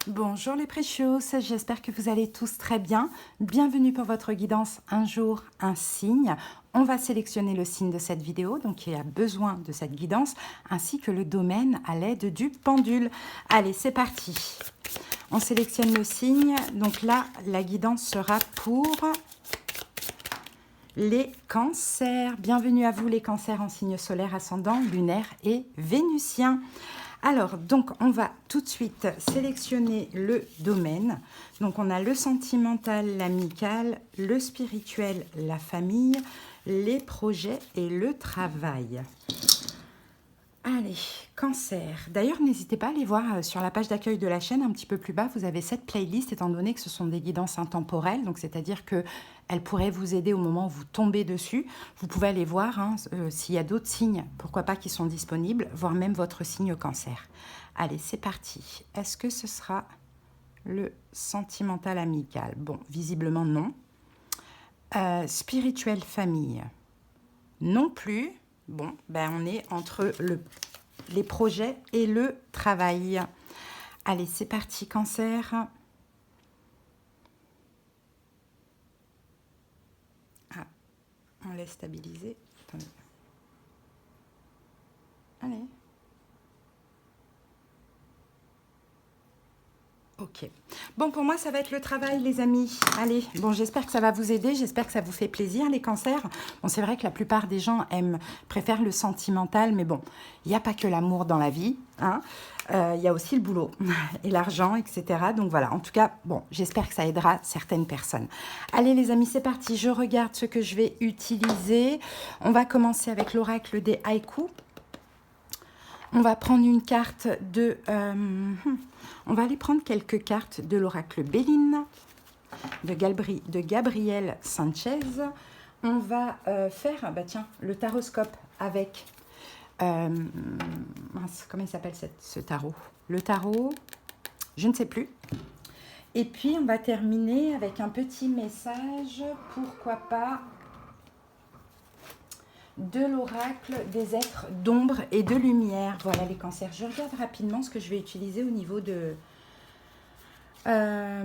Bonjour les précieux, j'espère que vous allez tous très bien. Bienvenue pour votre guidance un jour, un signe. On va sélectionner le signe de cette vidéo, donc qui a besoin de cette guidance, ainsi que le domaine à l'aide du pendule. Allez, c'est parti. On sélectionne le signe, donc là, la guidance sera pour les cancers. Bienvenue à vous les cancers en signe solaire, ascendant, lunaire et vénusien. Alors, donc, on va tout de suite sélectionner le domaine. Donc, on a le sentimental, l'amical, le spirituel, la famille, les projets et le travail. Allez, cancer. D'ailleurs, n'hésitez pas à aller voir sur la page d'accueil de la chaîne, un petit peu plus bas, vous avez cette playlist, étant donné que ce sont des guidances intemporelles, donc c'est-à-dire qu'elles pourraient vous aider au moment où vous tombez dessus. Vous pouvez aller voir s'il y a d'autres signes, pourquoi pas, qui sont disponibles, voire même votre signe cancer. Allez, c'est parti. Est-ce que ce sera le sentimental amical? Bon, visiblement non. Spirituel famille? Non plus. Bon, ben on est entre les projets et le travail. Allez, c'est parti, cancer. Ah, on laisse stabiliser. Attendez. Allez. Ok. Bon, pour moi, ça va être le travail, les amis. Allez, bon, j'espère que ça va vous aider. J'espère que ça vous fait plaisir, les cancers. Bon, c'est vrai que la plupart des gens préfèrent le sentimental, mais bon, il n'y a pas que l'amour dans la vie, hein. Il y a aussi le boulot et l'argent, etc. Donc voilà, en tout cas, bon, j'espère que ça aidera certaines personnes. Allez, les amis, c'est parti. Je regarde ce que je vais utiliser. On va commencer avec l'oracle des haïkus. On va prendre une carte de... on va aller prendre quelques cartes de l'oracle Béline, de Gabriel Sanchez. On va faire, bah tiens, le taroscope avec... mince, comment il s'appelle ce tarot? Le tarot, je ne sais plus. Et puis, on va terminer avec un petit message, pourquoi pas... de l'oracle des êtres d'ombre et de lumière. Voilà les cancers. Je regarde rapidement ce que je vais utiliser au niveau de la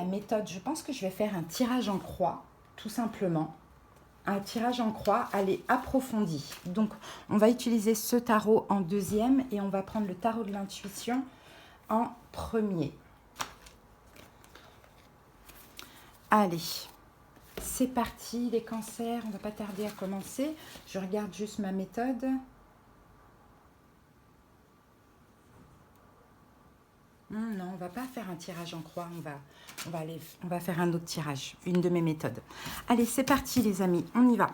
méthode. Je pense que je vais faire un tirage en croix, tout simplement. Un tirage en croix, allez, approfondi. Donc, on va utiliser ce tarot en deuxième et on va prendre le tarot de l'intuition en premier. Allez. C'est parti, les cancers, on ne va pas tarder à commencer. Je regarde juste ma méthode. Non, on ne va pas faire un tirage en croix, on va faire un autre tirage, une de mes méthodes. Allez, c'est parti les amis, on y va.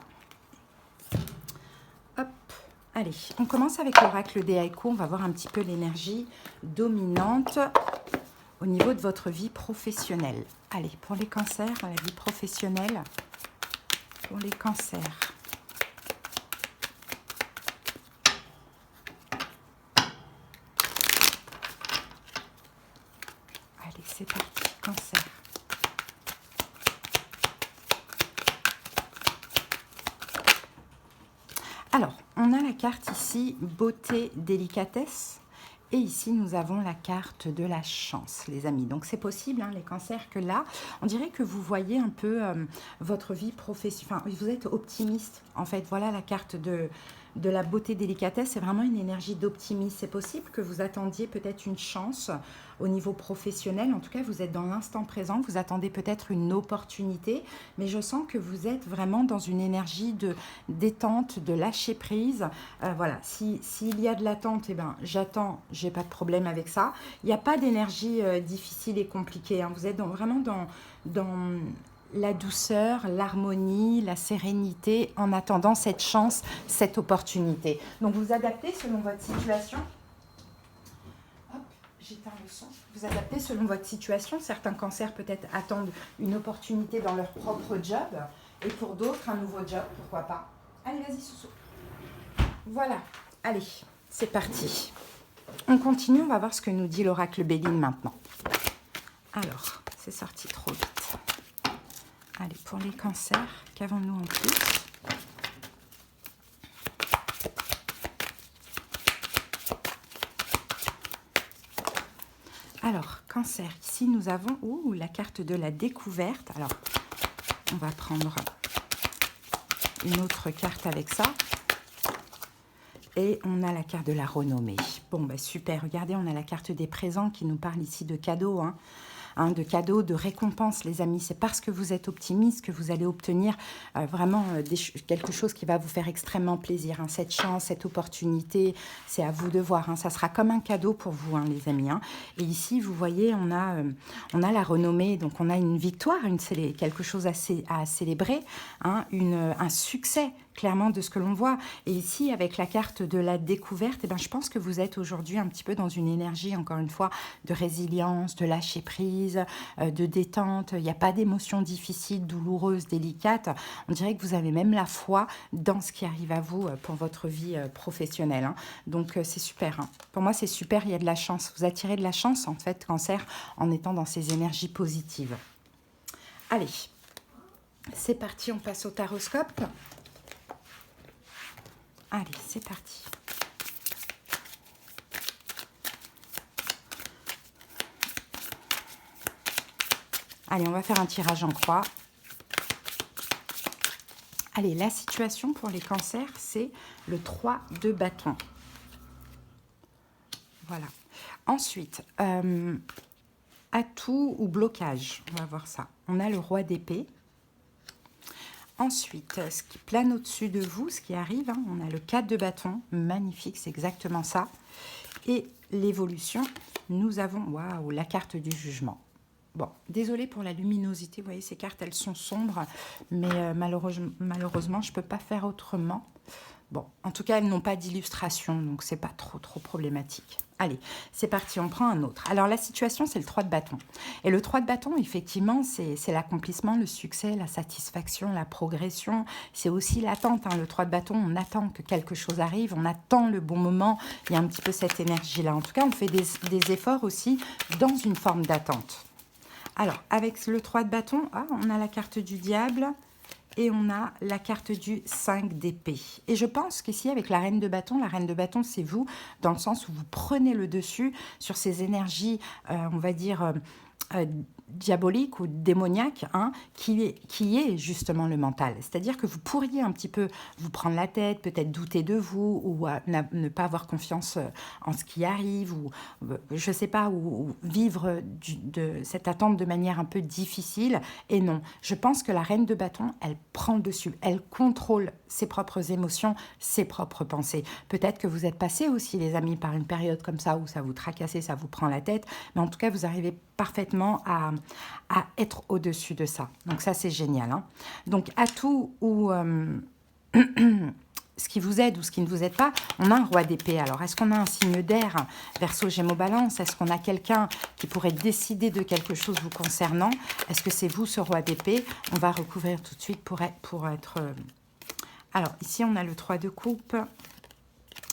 Hop, allez, on commence avec l'oracle des haïkus, on va voir un petit peu l'énergie dominante au niveau de votre vie professionnelle. Allez, pour les cancers, la vie professionnelle, pour les cancers. Allez, c'est parti, cancer. Alors, on a la carte ici, beauté, délicatesse. Et ici, nous avons la carte de la chance, les amis. Donc, c'est possible, hein, les cancers, que là, on dirait que vous voyez un peu votre vie professionnelle. Enfin, vous êtes optimiste, en fait. Voilà la carte de la beauté délicatesse. C'est vraiment une énergie d'optimisme. C'est possible que vous attendiez peut-être une chance au niveau professionnel. En tout cas, vous êtes dans l'instant présent. Vous attendez peut-être une opportunité. Mais je sens que vous êtes vraiment dans une énergie de détente, de lâcher prise. Voilà, s'il y a de l'attente, eh ben, j'attends, j'ai pas de problème avec ça. Il n'y a pas d'énergie difficile et compliquée, hein. Vous êtes vraiment dans la douceur, l'harmonie, la sérénité, en attendant cette chance, cette opportunité. Donc, vous adaptez selon votre situation. Hop, j'éteins le son. Vous adaptez selon votre situation. Certains cancers peut-être attendent une opportunité dans leur propre job. Et pour d'autres, un nouveau job, pourquoi pas. Allez, vas-y, Soussou. Voilà, allez, c'est parti. On continue, on va voir ce que nous dit l'oracle Béline maintenant. Alors, c'est sorti trop vite. Allez, pour les cancers, qu'avons-nous en plus? Alors, cancer, ici nous avons la carte de la découverte. Alors, on va prendre une autre carte avec ça. Et on a la carte de la renommée. Bon, bah super, regardez, on a la carte des présents qui nous parle ici de cadeaux, de cadeaux, de récompenses, les amis. C'est parce que vous êtes optimiste que vous allez obtenir vraiment quelque chose qui va vous faire extrêmement plaisir. Cette chance, cette opportunité, c'est à vous de voir. Ça sera comme un cadeau pour vous, les amis. Et ici, vous voyez, on a la renommée, donc on a une victoire, quelque chose à célébrer, un succès, clairement, de ce que l'on voit. Et ici, avec la carte de la découverte, je pense que vous êtes aujourd'hui un petit peu dans une énergie, encore une fois, de résilience, de lâcher prise, de détente. Il n'y a pas d'émotions difficiles, douloureuses, délicates. On dirait que vous avez même la foi dans ce qui arrive à vous pour votre vie professionnelle. Donc, c'est super. Pour moi, c'est super. Il y a de la chance. Vous attirez de la chance, en fait, cancer, en étant dans ces énergies positives. Allez, c'est parti. On passe au taroscope. Allez, c'est parti. Allez, on va faire un tirage en croix. Allez, la situation pour les cancers, c'est le 3 de bâton. Voilà. Ensuite, atout ou blocage. On va voir ça. On a le roi d'épée. Ensuite, ce qui plane au-dessus de vous, ce qui arrive, on a le 4 de bâton. Magnifique, c'est exactement ça. Et l'évolution, nous avons, waouh, la carte du jugement. Bon, désolée pour la luminosité, vous voyez, ces cartes, elles sont sombres, mais malheureusement, je ne peux pas faire autrement. Bon, en tout cas, elles n'ont pas d'illustration, donc c'est pas trop problématique. Allez, c'est parti, on prend un autre. Alors, la situation, c'est le 3 de bâton. Et le 3 de bâton, effectivement, c'est l'accomplissement, le succès, la satisfaction, la progression. C'est aussi l'attente. Le 3 de bâton, on attend que quelque chose arrive, on attend le bon moment. Il y a un petit peu cette énergie-là. En tout cas, on fait des efforts aussi dans une forme d'attente. Alors, avec le 3 de bâton, on a la carte du diable et on a la carte du 5 d'épée. Et je pense qu'ici, avec la reine de bâton, c'est vous, dans le sens où vous prenez le dessus sur ces énergies, on va dire, diabolique ou démoniaque, qui est justement le mental. C'est-à-dire que vous pourriez un petit peu vous prendre la tête, peut-être douter de vous, ou ne pas avoir confiance en ce qui arrive, ou je ne sais pas, ou vivre de cette attente de manière un peu difficile. Et non, je pense que la reine de bâton, elle prend le dessus, elle contrôle ses propres émotions, ses propres pensées. Peut-être que vous êtes passé aussi, les amis, par une période comme ça, où ça vous tracasse, ça vous prend la tête, mais en tout cas, vous arrivez parfaitement à être au-dessus de ça. Donc ça, c'est génial. Donc, atout ou ce qui vous aide ou ce qui ne vous aide pas, on a un roi d'épée. Alors, est-ce qu'on a un signe d'air, Verseau, Gémeaux, Balance? Est-ce qu'on a quelqu'un qui pourrait décider de quelque chose vous concernant? Est-ce que c'est vous, ce roi d'épée? On va recouvrir tout de suite pour être... Alors, ici, on a le 3 de coupe.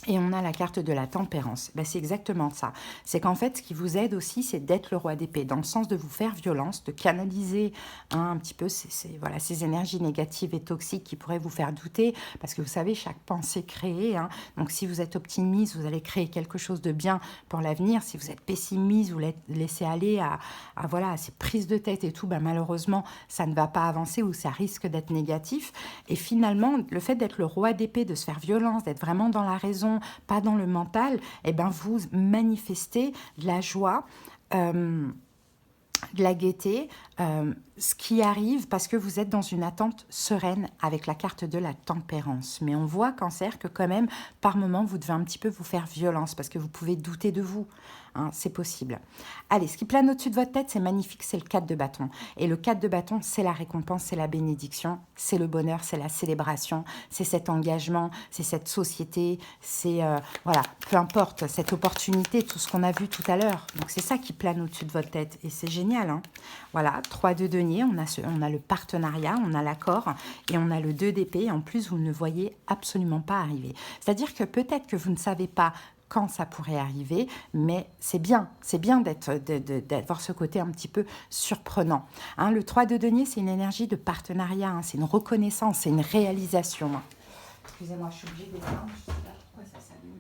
Et on a la carte de la tempérance. C'est exactement ça. C'est qu'en fait, ce qui vous aide aussi, c'est d'être le roi d'épée, dans le sens de vous faire violence, de canaliser un petit peu ces énergies négatives et toxiques qui pourraient vous faire douter. Parce que vous savez, chaque pensée créée. Donc, si vous êtes optimiste, vous allez créer quelque chose de bien pour l'avenir. Si vous êtes pessimiste, vous laissez aller à ces prises de tête et tout, malheureusement, ça ne va pas avancer ou ça risque d'être négatif. Et finalement, le fait d'être le roi d'épée, de se faire violence, d'être vraiment dans la raison, pas dans le mental, vous manifestez de la joie, de la gaieté, ce qui arrive parce que vous êtes dans une attente sereine avec la carte de la tempérance. Mais on voit, cancer, que quand même, par moment, vous devez un petit peu vous faire violence parce que vous pouvez douter de vous. C'est possible. Allez, ce qui plane au-dessus de votre tête, c'est magnifique, c'est le 4 de bâton. Et le 4 de bâton, c'est la récompense, c'est la bénédiction, c'est le bonheur, c'est la célébration, c'est cet engagement, c'est cette société, c'est, peu importe, cette opportunité, tout ce qu'on a vu tout à l'heure. Donc, c'est ça qui plane au-dessus de votre tête. Et c'est génial. Voilà, 3 de denier, on a le partenariat, on a l'accord et on a le 2 d'épée. En plus, vous ne voyez absolument pas arriver. C'est-à-dire que peut-être que vous ne savez pas quand ça pourrait arriver, mais c'est bien d'avoir ce côté un petit peu surprenant. Le 3 de denier, c'est une énergie de partenariat, c'est une reconnaissance, c'est une réalisation. Excusez-moi, je suis obligée d'éteindre, je ne sais pas pourquoi ça s'allume.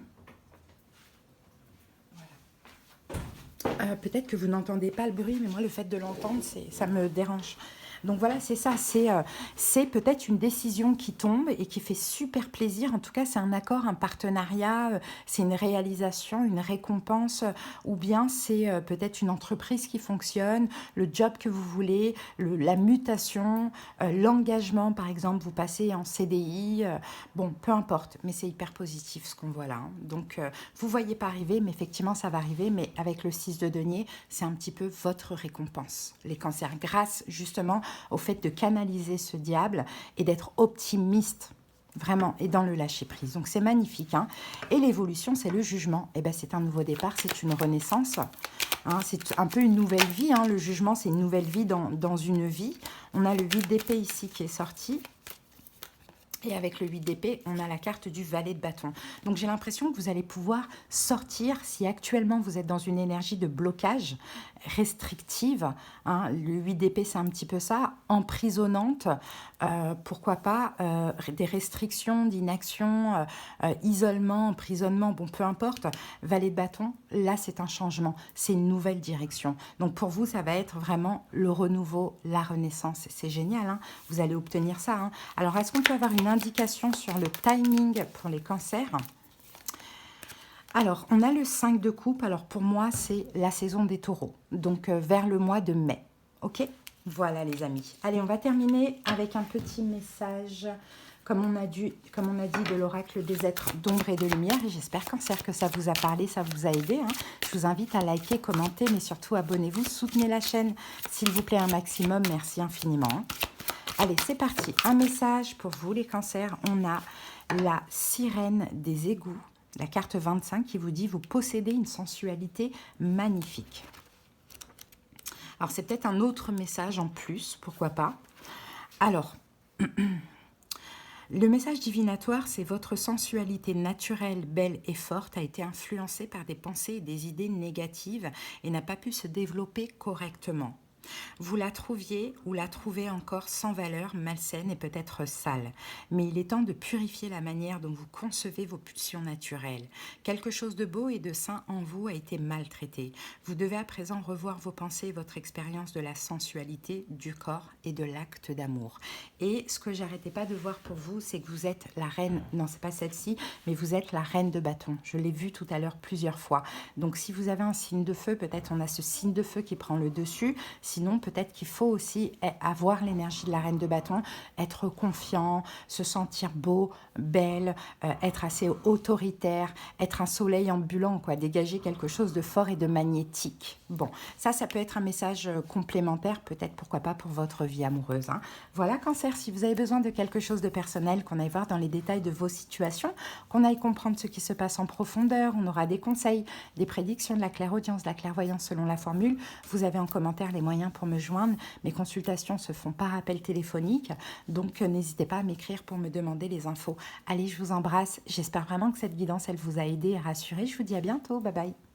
Voilà. Peut-être que vous n'entendez pas le bruit, mais moi, le fait de l'entendre, ça me dérange. Donc voilà, c'est ça, c'est peut-être une décision qui tombe et qui fait super plaisir. En tout cas, c'est un accord, un partenariat, c'est une réalisation, une récompense, ou bien c'est peut-être une entreprise qui fonctionne, le job que vous voulez, la mutation, l'engagement, par exemple, vous passez en CDI, bon, peu importe, mais c'est hyper positif ce qu'on voit là, hein. Donc, vous ne voyez pas arriver, mais effectivement, ça va arriver, mais avec le 6 de denier, c'est un petit peu votre récompense, les cancers, grâce justement au fait de canaliser ce diable et d'être optimiste, vraiment, et dans le lâcher-prise. Donc, c'est magnifique, hein. Et l'évolution, c'est le jugement. Et ben, c'est un nouveau départ, c'est une renaissance, hein. C'est un peu une nouvelle vie, hein. Le jugement, c'est une nouvelle vie dans une vie. On a le 8 d'épée ici qui est sorti. Et avec le 8 d'épée, on a la carte du valet de bâton. Donc, j'ai l'impression que vous allez pouvoir sortir, si actuellement vous êtes dans une énergie de blocage restrictive, hein, le 8 d'épée, c'est un petit peu ça, emprisonnante, pourquoi pas, des restrictions, d'inaction, isolement, emprisonnement, bon, peu importe. Valet de bâton, là, c'est un changement, c'est une nouvelle direction. Donc, pour vous, ça va être vraiment le renouveau, la renaissance. C'est génial, hein, vous allez obtenir ça, hein. Alors, est-ce qu'on peut avoir une indication sur le timing pour les cancers? Alors, on a le 5 de coupe. Alors, pour moi, c'est la saison des taureaux. Donc, vers le mois de mai. OK? Voilà, les amis. Allez, on va terminer avec un petit message, comme on a dit, de l'oracle des êtres d'ombre et de lumière. Et j'espère, Cancer, que ça vous a parlé, ça vous a aidé, hein. Je vous invite à liker, commenter, mais surtout, abonnez-vous. Soutenez la chaîne, s'il vous plaît, un maximum. Merci infiniment, hein. Allez, c'est parti. Un message pour vous, les cancers. On a la sirène des égouts, la carte 25 qui vous dit « Vous possédez une sensualité magnifique ». Alors, c'est peut-être un autre message en plus, pourquoi pas. Alors, le message divinatoire, c'est « Votre sensualité naturelle, belle et forte a été influencée par des pensées et des idées négatives et n'a pas pu se développer correctement. » Vous la trouviez ou la trouvez encore sans valeur, malsaine et peut-être sale. Mais il est temps de purifier la manière dont vous concevez vos pulsions naturelles. Quelque chose de beau et de sain en vous a été maltraité. Vous devez à présent revoir vos pensées et votre expérience de la sensualité, du corps et de l'acte d'amour. Et ce que j'arrêtais pas de voir pour vous, c'est que vous êtes la reine, non c'est pas celle-ci, mais vous êtes la reine de bâton. Je l'ai vu tout à l'heure plusieurs fois. Donc si vous avez un signe de feu, peut-être on a ce signe de feu qui prend le dessus. Sinon, peut-être qu'il faut aussi avoir l'énergie de la reine de bâton, être confiant, se sentir beau, belle, être assez autoritaire, être un soleil ambulant, quoi, dégager quelque chose de fort et de magnétique. Bon, ça peut être un message complémentaire, peut-être, pourquoi pas, pour votre vie amoureuse, hein. Voilà, Cancer, si vous avez besoin de quelque chose de personnel, qu'on aille voir dans les détails de vos situations, qu'on aille comprendre ce qui se passe en profondeur, on aura des conseils, des prédictions, de la clairaudience, de la clairvoyance selon la formule. Vous avez en commentaire les moyens pour me joindre. Mes consultations se font par appel téléphonique, donc n'hésitez pas à m'écrire pour me demander les infos. Allez, je vous embrasse. J'espère vraiment que cette guidance, elle vous a aidé et rassuré. Je vous dis à bientôt. Bye bye.